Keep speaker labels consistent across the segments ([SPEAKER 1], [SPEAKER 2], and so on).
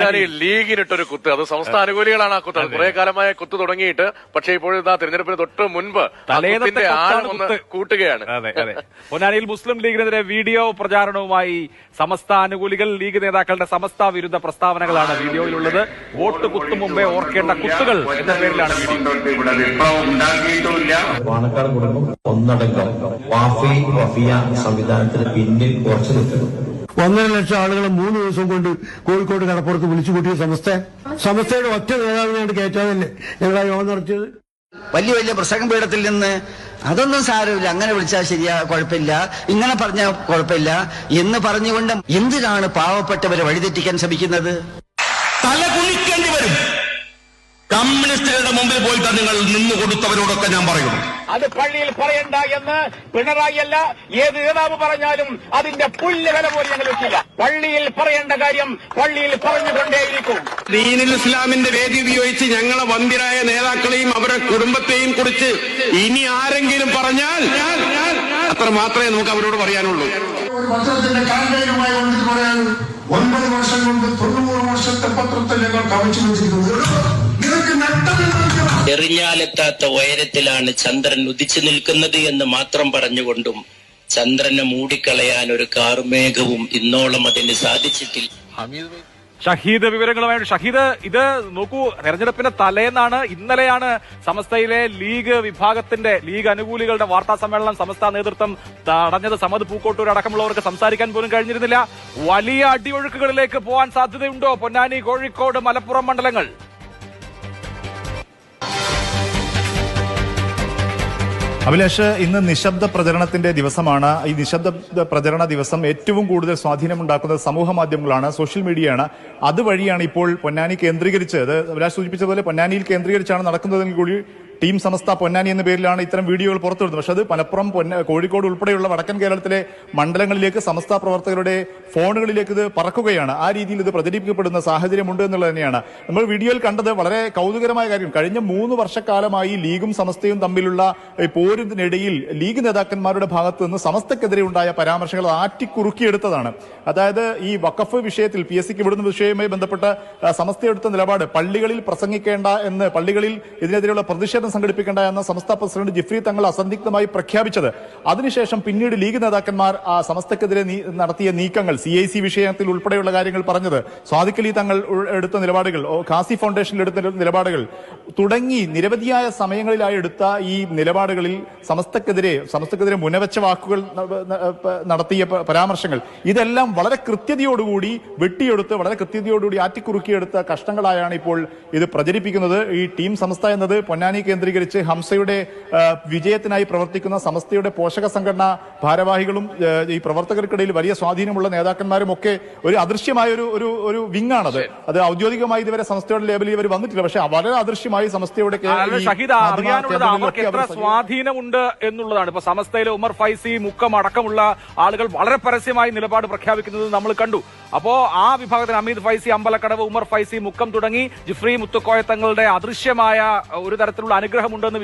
[SPEAKER 1] പൊന്നാനിയിൽ ലീഗിനിട്ടൊരു കുത്ത്, അത് സംസ്ഥാന അനുകൂലികളാണ് ആ കുത്ത്. കുറെ കാലമായ കുത്ത് തുടങ്ങിയിട്ട്, പക്ഷേ ഇപ്പോഴത്തെ തിരഞ്ഞെടുപ്പിന് തൊട്ട് മുൻപ് ആഴം ഒന്ന് കൂട്ടുകയാണ്.
[SPEAKER 2] പൊന്നാനിയിൽ മുസ്ലിം ലീഗിനെതിരെ വീഡിയോ പ്രചാരണവുമായി സമസ്ത അനുകൂലികൾ. ലീഗ് നേതാക്കളുടെ സമസ്ത വിരുദ്ധ പ്രസ്താവനകളാണ് വീഡിയോയിലുള്ളത്. വോട്ട് കുത്തും മുമ്പേ ഓർക്കേണ്ട കുത്തുകൾ എന്ന പേരിലാണ്
[SPEAKER 3] പാണക്കാട് കുടുംബം ഒന്നടങ്കം വഫിയ സംവിധാനത്തിന് പിന്നിൽ ഉറച്ചു നിൽക്കുന്നു.
[SPEAKER 4] 1.5 ലക്ഷം ആളുകളെ 3 ദിവസം കൊണ്ട് കോഴിക്കോട് കടപ്പുറത്ത് വിളിച്ചു കൂട്ടിയ സമസ്തയുടെ ഒറ്റ നേതാവിനായിട്ട് കയറ്റാതല്ലേ ഞങ്ങൾ ആ യോഗം നടത്തിയത്.
[SPEAKER 5] വലിയ വലിയ പ്രസംഗപീഠത്തിൽ നിന്ന് അതൊന്നും സാരമില്ല, അങ്ങനെ വിളിച്ചാൽ ശരിയാ, കുഴപ്പമില്ല, ഇങ്ങനെ പറഞ്ഞാൽ കുഴപ്പമില്ല എന്ന് പറഞ്ഞുകൊണ്ട് എന്തിനാണ് പാവപ്പെട്ടവരെ വഴിതെറ്റിക്കാൻ ശ്രമിക്കുന്നത്?
[SPEAKER 6] തല കുനിക്കേണ്ടി വരും. കമ്മ്യൂണിസ്റ്റുകളുടെ മുമ്പിൽ പോയിട്ട് നിങ്ങൾ നിന്നു കൊടുത്തവരോടൊക്കെ ഞാൻ പറയുന്നു.
[SPEAKER 7] അത് പള്ളിയിൽ പറയണ്ട എന്ന് പിണറായി അല്ല ഏത് നേതാവ് പറഞ്ഞാലും അതിന്റെ പുല്ലുവില പോലും ഞങ്ങൾ വെക്കില്ല. പള്ളിയിൽ പറയേണ്ട കാര്യം പള്ളിയിൽ പറഞ്ഞുകൊണ്ടേയിരിക്കും.
[SPEAKER 6] ദീനുൽ ഇസ്ലാമിന്റെ വേദി ഉപയോഗിച്ച് ഞങ്ങളെ വന്ധ്യരായ നേതാക്കളെയും അവരുടെ കുടുംബത്തെയും കുറിച്ച് ഇനി ആരെങ്കിലും പറഞ്ഞാൽ അത്ര മാത്രമേ നമുക്ക് അവരോട് പറയാനുള്ളൂ.
[SPEAKER 8] പത്രത്തിന്റെ കാന്തയുമായി വന്നിട്ട് പറയാൻ 9 വർഷം കൊണ്ട് 90 വർഷത്തെ പത്രത്തെ ഞങ്ങൾ കവച്ചു വെച്ചിരിക്കുന്നത്.
[SPEAKER 9] എറിഞ്ഞാലെത്താത്ത ഉയരത്തിലാണ് ചന്ദ്രൻ ഉദിച്ചു നിൽക്കുന്നത് എന്ന് മാത്രം പറഞ്ഞുകൊണ്ടും ചന്ദ്രനെ മൂടിക്കളയാൻ ഒരു കാർമേഘവും ഇന്നോളം അതിന് സാധിച്ചിട്ടില്ല.
[SPEAKER 2] ഷഹീദ് വിവരങ്ങളുമായിട്ട്. ഷഹീദ്, ഇത് നോക്കൂ, തെരഞ്ഞെടുപ്പിന്റെ തലേന്നാണ്, ഇന്നലെയാണ് സമസ്തയിലെ ലീഗ് വിഭാഗത്തിന്റെ ലീഗ് അനുകൂലികളുടെ വാർത്താ സമ്മേളനം സമസ്ത നേതൃത്വം തടഞ്ഞത്. സമദ് പൂക്കോട്ടൂർ അടക്കമുള്ളവർക്ക് സംസാരിക്കാൻ പോലും കഴിഞ്ഞിരുന്നില്ല. വലിയ അടിയൊഴുക്കുകളിലേക്ക് പോകാൻ സാധ്യതയുണ്ടോ പൊന്നാനി, കോഴിക്കോട്, മലപ്പുറം മണ്ഡലങ്ങൾ?
[SPEAKER 10] അഭിലാഷ്, ഇന്ന് നിശബ്ദ പ്രചരണത്തിന്റെ ദിവസമാണ്. ഈ നിശബ്ദ പ്രചരണ ദിവസം ഏറ്റവും കൂടുതൽ സ്വാധീനമുണ്ടാക്കുന്നത് സമൂഹ മാധ്യമങ്ങളാണ്, സോഷ്യൽ മീഡിയയാണ്. അതുവഴിയാണ് ഇപ്പോൾ പൊന്നാനി കേന്ദ്രീകരിച്ച്, അഭിലാഷ് സൂചിപ്പിച്ചതുപോലെ പൊന്നാനിയിൽ കേന്ദ്രീകരിച്ചാണ് നടക്കുന്നതെങ്കിൽ കൂടി ടീം സമസ്ത പൊന്നാനി എന്ന പേരിലാണ് ഇത്തരം വീഡിയോകൾ പുറത്തുവിടുന്നത്. പക്ഷെ അത് മലപ്പുറം, കോഴിക്കോട് ഉൾപ്പെടെയുള്ള വടക്കൻ കേരളത്തിലെ മണ്ഡലങ്ങളിലേക്ക് സമസ്ത പ്രവർത്തകരുടെ ഫോണുകളിലേക്ക് ഇത് പറക്കുകയാണ്. ആ രീതിയിൽ ഇത് പ്രചരിപ്പിക്കപ്പെടുന്ന സാഹചര്യമുണ്ട് എന്നുള്ളത് തന്നെയാണ് നമ്മൾ വീഡിയോയിൽ കണ്ടത്. വളരെ കൗതുകരമായ കാര്യം, കഴിഞ്ഞ 3 വർഷക്കാലമായി ലീഗും സമസ്തയും തമ്മിലുള്ള പോരിനിടയിൽ ലീഗ് നേതാക്കന്മാരുടെ ഭാഗത്തു നിന്ന് സമസ്തക്കെതിരെ ഉണ്ടായ പരാമർശങ്ങൾ ആറ്റിക്കുറുക്കിയെടുത്തതാണ്. അതായത് ഈ വഖഫ് വിഷയത്തിൽ PSCക്ക് വിടുന്ന വിഷയവുമായി ബന്ധപ്പെട്ട് സമസ്തയെടുത്ത നിലപാട്, പള്ളികളിൽ പ്രസംഗിക്കേണ്ട എന്ന്, പള്ളികളിൽ ഇതിനെതിരെയുള്ള പ്രതിഷേധം സംഘടിപ്പിക്കേണ്ട എന്ന സംസ്ഥാന പ്രസിഡന്റ് ജിഫ്രി തങ്ങൾ അസന്ദിഗ്ധമായി പ്രഖ്യാപിച്ചത്. അതിനുശേഷം പിന്നീട് ലീഗ് നേതാക്കന്മാർ ആ സമസ്തക്കെതിരെ നടത്തിയ നീക്കങ്ങൾ, CIC വിഷയത്തിൽ ഉൾപ്പെടെയുള്ള കാര്യങ്ങൾ പറഞ്ഞത്, സ്വാദിഖലി തങ്ങൾ എടുത്ത നിലപാടുകൾ, ഖാസി ഫൗണ്ടേഷനിൽ എടുത്ത നിലപാടുകൾ തുടങ്ങി നിരവധിയായ സമയങ്ങളിലായി എടുത്ത ഈ നിലപാടുകളിൽ സമസ്തക്കെതിരെ മുനവച്ച വാക്കുകൾ നടത്തിയ പരാമർശങ്ങൾ, ഇതെല്ലാം വളരെ കൃത്യതയോടുകൂടി വെട്ടിയെടുത്ത്, വളരെ കൃത്യതയോടുകൂടി ആറ്റിക്കുറുക്കിയെടുത്ത കഷ്ടങ്ങളായാണ് ഇപ്പോൾ ഇത് പ്രചരിപ്പിക്കുന്നത്. ഈ ടീം സമസ്ത എന്നത് പൊന്നാനി കേന്ദ്രീകരിച്ച് ഹംസയുടെ വിജയത്തിനായി പ്രവർത്തിക്കുന്ന സമസ്തയുടെ പോഷക സംഘടനാ ഭാരവാഹികളും ഈ പ്രവർത്തകർക്കിടയിൽ വലിയ സ്വാധീനമുള്ള നേതാക്കന്മാരും ഒക്കെ ഒരു അദൃശ്യമായ ഒരു വിങ്ങാണത്. അത് ഔദ്യോഗികമായി ഇതുവരെ സമസ്തയുടെ ലേബലിൽ ഇവർ വന്നിട്ടില്ല. പക്ഷെ വളരെ അദൃശ്യമായി സമസ്തയുടെ
[SPEAKER 2] അവർക്ക് എത്ര സ്വാധീനമുണ്ട് എന്നുള്ളതാണ്. ഇപ്പൊ സമസ്തയിലെ ഉമർ ഫൈസി, മുക്കം അടക്കമുള്ള ആളുകൾ വളരെ പരസ്യമായി നിലപാട് പ്രഖ്യാപിക്കുന്നത് നമ്മൾ കണ്ടു. അപ്പോ ആ വിഭാഗത്തിന് അമീദ് ഫൈസി, അമ്പലക്കടവ്, ഉമർ ഫൈസി, മുക്കം തുടങ്ങി ജിഫ്രി മുത്തുക്കോയ തങ്ങളുടെ അദൃശ്യമായ ഒരു തരത്തിലുള്ള അനുഗ്രഹമുണ്ടെന്ന്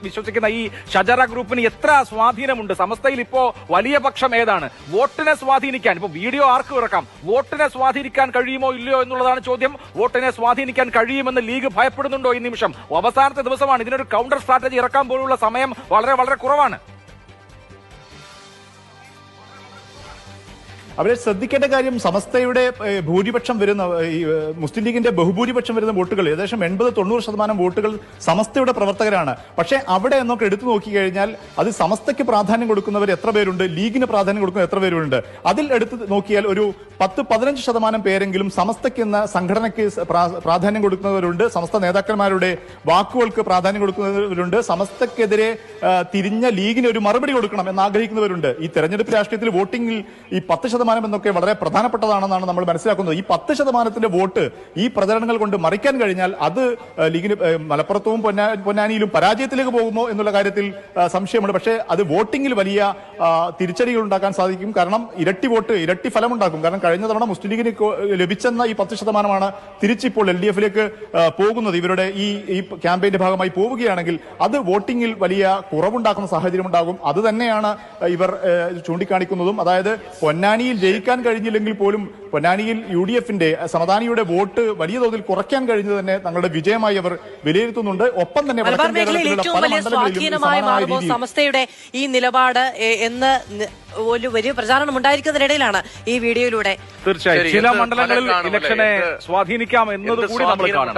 [SPEAKER 2] വിശ്വസിക്കുന്ന ഈ ഷജറ ഗ്രൂപ്പിന് എത്ര സ്വാധീനമുണ്ട്? സമസ്തയിൽ ഇപ്പോ വലിയ പക്ഷം ഏതാണ്? വോട്ടിനെ സ്വാധീനിക്കാൻ ഇപ്പോ വീഡിയോ ആർക്കും ഇറക്കാം. വോട്ടിനെ സ്വാധീനിക്കാൻ കഴിയുമോ ഇല്ലയോ എന്നുള്ളതാണ് ചോദ്യം. വോട്ടിനെ സ്വാധീനിക്കാൻ കഴിയുമെന്ന് ലീഗ് ഭയപ്പെടുന്നുണ്ടോ ഈ നിമിഷം? അവസാനത്തെ ദിവസമാണ്, ഇതിനൊരു കൗണ്ടർ സ്ട്രാറ്റജി ഇറക്കാൻ പോലുള്ള സമയം വളരെ വളരെ കുറവാണ്.
[SPEAKER 10] അവരെ ശ്രദ്ധിക്കേണ്ട കാര്യം, സമസ്തയുടെ ഭൂരിപക്ഷം വരുന്ന, മുസ്ലിം ലീഗിന്റെ ബഹുഭൂരിപക്ഷം വരുന്ന വോട്ടുകൾ, ഏകദേശം 80-90% വോട്ടുകൾ സമസ്തയുടെ പ്രവർത്തകരാണ്. പക്ഷെ അവിടെ എന്നൊക്കെ എടുത്തു നോക്കിക്കഴിഞ്ഞാൽ അത് സമസ്തയ്ക്ക് പ്രാധാന്യം കൊടുക്കുന്നവർ എത്ര പേരുണ്ട്, ലീഗിന് പ്രാധാന്യം കൊടുക്കുന്ന എത്ര പേരുണ്ട്? അതിൽ എടുത്ത് നോക്കിയാൽ ഒരു 10-15% പേരെങ്കിലും സമസ്തയ്ക്ക് എന്ന സംഘടനയ്ക്ക് പ്രാധാന്യം കൊടുക്കുന്നവരുണ്ട്. സമസ്ത നേതാക്കന്മാരുടെ വാക്കുകൾക്ക് പ്രാധാന്യം കൊടുക്കുന്നവരുണ്ട്. സമസ്തക്കെതിരെ തിരിഞ്ഞ ലീഗിന് ഒരു മറുപടി കൊടുക്കണം എന്നാഗ്രഹിക്കുന്നവരുണ്ട്. ഈ തെരഞ്ഞെടുപ്പ് രാഷ്ട്രീയത്തിൽ വോട്ടിംഗിൽ ഈ 10% എന്നൊക്കെ വളരെ പ്രധാനപ്പെട്ടതാണെന്നാണ് നമ്മൾ മനസ്സിലാക്കുന്നത്. ഈ 10% വോട്ട് ഈ പ്രചരണങ്ങൾ കൊണ്ട് മറിക്കാൻ കഴിഞ്ഞാൽ അത് ലീഗിന് മലപ്പുറത്തും പൊന്നാനിയിലും പരാജയത്തിലേക്ക് പോകുമോ എന്നുള്ള കാര്യത്തിൽ സംശയമുണ്ട്. പക്ഷേ അത് വോട്ടിംഗിൽ വലിയ തിരിച്ചടികൾ ഉണ്ടാക്കാൻ സാധിക്കും. കാരണം ഇരട്ടി ഫലമുണ്ടാക്കും. കാരണം കഴിഞ്ഞ തവണ മുസ്ലിം ലീഗിന് ലഭിച്ചെന്ന ഈ 10% തിരിച്ചിപ്പോൾ LDFിലേക്ക് പോകുന്നത്. ഇവരുടെ ഈ ക്യാമ്പയിന്റെ ഭാഗമായി പോവുകയാണെങ്കിൽ അത് വോട്ടിംഗിൽ വലിയ കുറവുണ്ടാക്കുന്ന സാഹചര്യം ഉണ്ടാകും. അത് തന്നെയാണ് ഇവർ ചൂണ്ടിക്കാണിക്കുന്നതും. അതായത് പൊന്നാനിയിൽ പൊന്നാനിയിൽ ജയിക്കാൻ കഴിഞ്ഞില്ലെങ്കിൽ പോലും പൊന്നാനിയിൽ UDF-ന്റെ സമദാനിയുടെ വോട്ട് വലിയ തോതിൽ കുറയ്ക്കാൻ കഴിഞ്ഞത് തന്നെ തങ്ങളുടെ വിജയമായി അവർ വിലയിരുത്തുന്നുണ്ട്. ഒപ്പം തന്നെ
[SPEAKER 11] മലബാർ മേഖലയിൽ ഏറ്റവും വലിയ സ്വാധീനമായി മാറുമോ സമസ്തയുടെ ഈ നിലപാട് എന്ന് ഒരു വലിയ പ്രചാരണം ഉണ്ടായിരിക്കുന്നതിനിടയിലാണ് ഈ വീഡിയോയിലൂടെ
[SPEAKER 2] തീർച്ചയായും ചില മണ്ഡലങ്ങളിൽ ഇലക്ഷനെ സ്വാധീനിക്കാം എന്നതുകൂടി നമ്മൾ കാണണം.